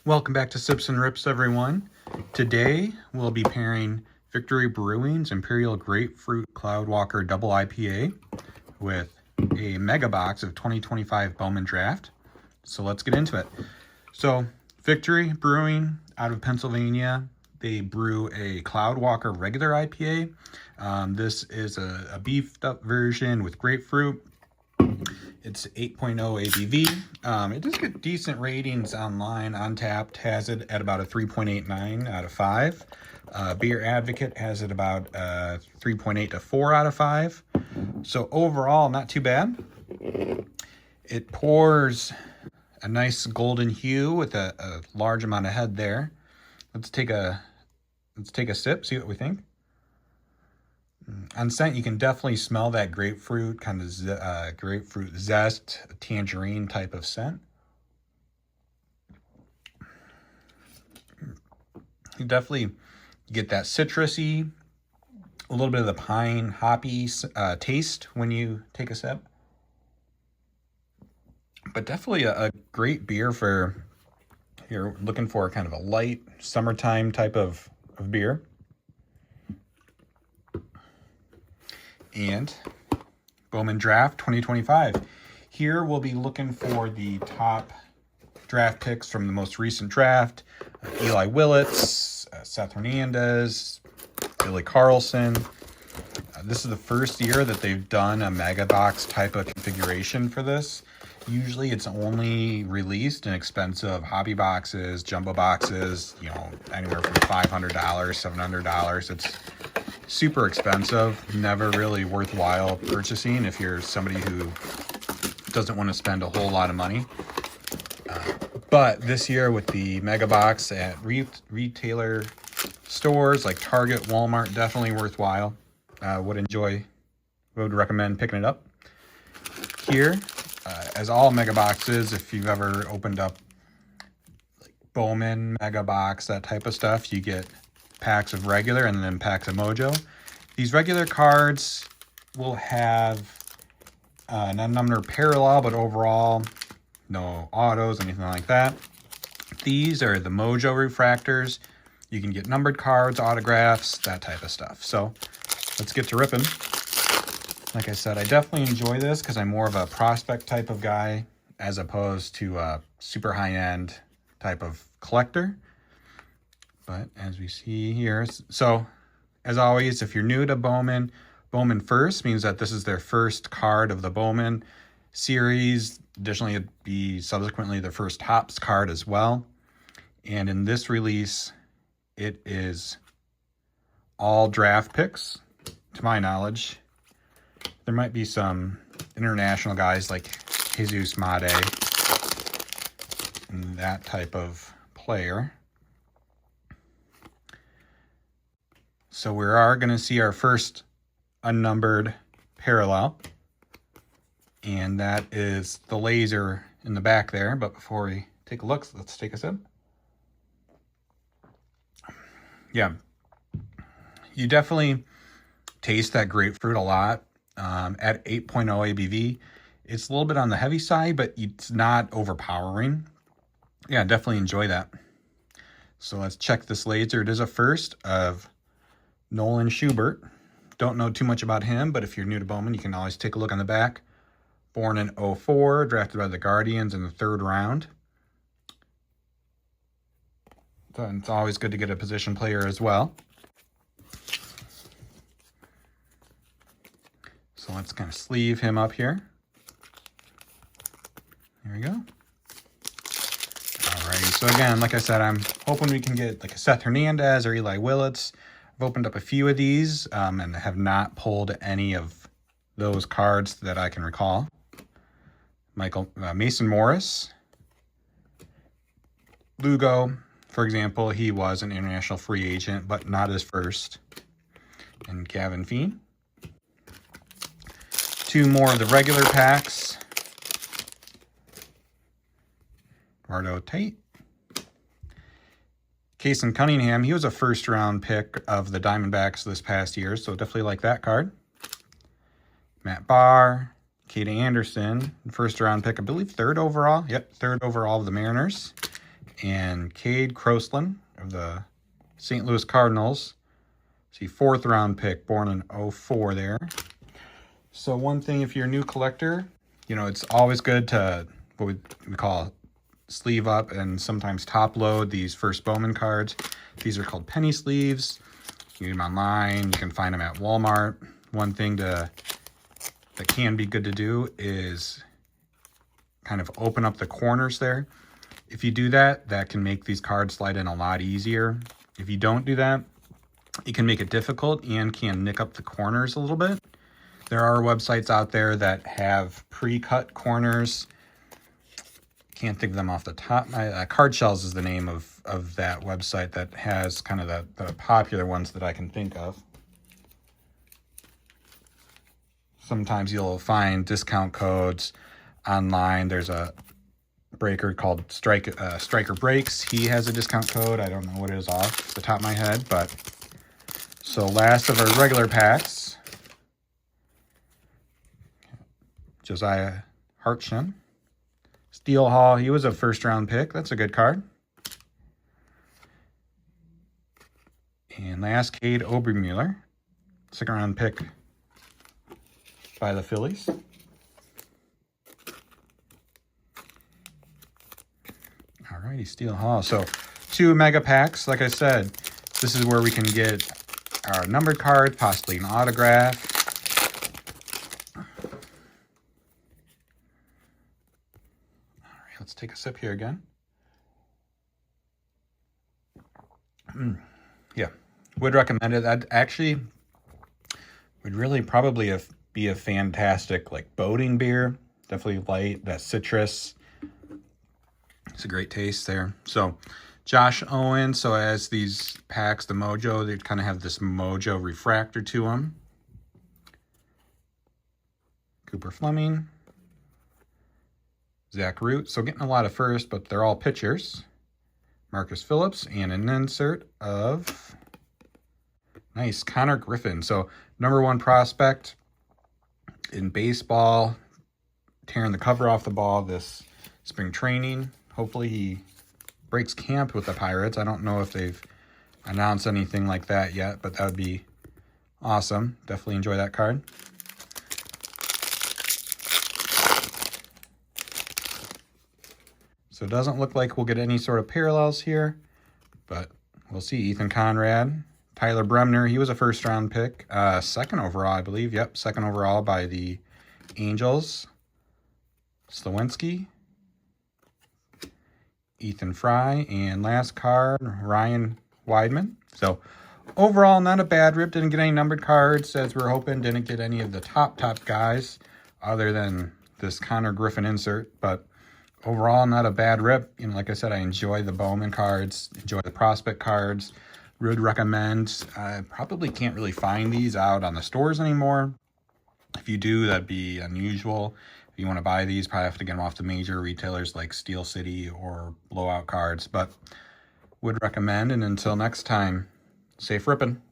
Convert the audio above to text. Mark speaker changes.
Speaker 1: Welcome back to Sips and Rips, everyone. Today we'll be pairing Victory Brewing's Imperial Grapefruit Cloud Walker Double IPA with a mega box of 2025 Bowman Draft. So let's get into it. So Victory Brewing out of Pennsylvania, they brew a Cloud Walker regular IPA. This is a beefed up version with grapefruit. It's 8.0 ABV. It does get decent ratings online. Untappd has it at about a 3.89 out of 5. Beer Advocate has it about 3.8 to 4 out of 5. So overall, not too bad. It pours a nice golden hue with a large amount of head there. Let's take a sip, see what we think. On scent, you can definitely smell that grapefruit, kind of grapefruit zest, tangerine type of scent. You definitely get that citrusy, a little bit of the pine, hoppy taste when you take a sip. But definitely a great beer for, if you're looking for kind of a light summertime type of beer. And Bowman Draft 2025. Here we'll be looking for the top draft picks from the most recent draft. Eli Willits, Seth Hernandez, Billy Carlson. This is the first year that they've done a mega box type of configuration for this. Usually it's only released in expensive hobby boxes, jumbo boxes, anywhere from $500, $700. It's super expensive, never really worthwhile purchasing if you're somebody who doesn't want to spend a whole lot of money. But this year with the mega box at retailer stores like Target, Walmart, definitely worthwhile. Would recommend picking it up. Here, as all mega boxes, if you've ever opened up like Bowman mega box, that type of stuff, you get packs of regular and then packs of mojo. These regular cards will have not a number parallel, but overall no autos, anything like that. These are the mojo refractors. You can get numbered cards, autographs, that type of stuff. So let's get to ripping. Like I said, I definitely enjoy this because I'm more of a prospect type of guy as opposed to a super high-end type of collector. But as we see here, so as always, if you're new to Bowman, Bowman First means that this is their first card of the Bowman series. Additionally, it'd be subsequently the first Topps card as well. And in this release, it is all draft picks, to my knowledge. There might be some international guys like Jesus Made and that type of player. So we are going to see our first unnumbered parallel. And that is the laser in the back there. But before we take a look, let's take a sip. Yeah. You definitely taste that grapefruit a lot. At 8.0 ABV, it's a little bit on the heavy side, but it's not overpowering. Yeah, definitely enjoy that. So let's check this laser. It is a first of Nolan Schubert. Don't know too much about him, but if you're new to Bowman, you can always take a look on the back. Born in 2004, drafted by the Guardians in the 3rd round. So it's always good to get a position player as well. So let's kind of sleeve him up here. There we go. Alrighty, so again, like I said, I'm hoping we can get like a Seth Hernandez or Eli Willits. I've opened up a few of these and have not pulled any of those cards that I can recall. Mason Morris. Lugo, for example, he was an international free agent, but not his first. And Gavin Feen. 2 more of the regular packs. Eduardo Tate. Kason Cunningham, he was a first-round pick of the Diamondbacks this past year, so definitely like that card. Matt Barr, Kate Anderson, first-round pick, I believe 3rd overall. Yep, 3rd overall of the Mariners. and Cade Crossland of the St. Louis Cardinals. See, 4th round pick, born in 04 there. So one thing, if you're a new collector, you know, it's always good to what we call sleeve up and sometimes top load these first Bowman cards. These are called penny sleeves. You get them online. You can find them at Walmart. One thing that can be good to do is kind of open up the corners there. If you do that, that can make these cards slide in a lot easier. If you don't do that, it can make it difficult and can nick up the corners a little bit. There are websites out there that have pre-cut corners. Can't think of them off the top. Card Shells is the name of that website that has kind of the popular ones that I can think of. Sometimes you'll find discount codes online. There's a breaker called Striker Breaks. He has a discount code. I don't know what it is off the top of my head, but so last of our regular packs, Josiah Hartsham. Steel Hall, he was a 1st round pick. That's a good card. And last, Cade Obermueller, 2nd round pick by the Phillies. Alrighty, Steel Hall. So 2 mega packs. Like I said, this is where we can get our numbered card, possibly an autograph. Alright, let's take a sip here again. Yeah, would recommend it. That actually would really probably be a fantastic like boating beer. Definitely light, that citrus. It's a great taste there. So Josh Owen, so as these packs, the Mojo, they kind of have this Mojo refractor to them. Cooper Fleming. Zach Root, so getting a lot of first, but they're all pitchers. Marcus Phillips, and an insert of, nice, Konnor Griffin. So #1 prospect in baseball, tearing the cover off the ball this spring training. Hopefully he breaks camp with the Pirates. I don't know if they've announced anything like that yet, but that would be awesome. Definitely enjoy that card. So it doesn't look like we'll get any sort of parallels here, but we'll see. Ethan Conrad, Tyler Bremner, he was a 1st round pick, 2nd overall, I believe. Yep, 2nd overall by the Angels. Slawinski, Ethan Fry, and last card, Ryan Weidman. So overall, not a bad rip. Didn't get any numbered cards as we were hoping. Didn't get any of the top guys other than this Konnor Griffin insert, but overall, not a bad rip. You know, like I said, I enjoy the Bowman cards, enjoy the prospect cards. Would recommend. I probably can't really find these out on the stores anymore. If you do, that'd be unusual. If you want to buy these, probably have to get them off the major retailers like Steel City or Blowout Cards, but would recommend. And until next time, safe ripping.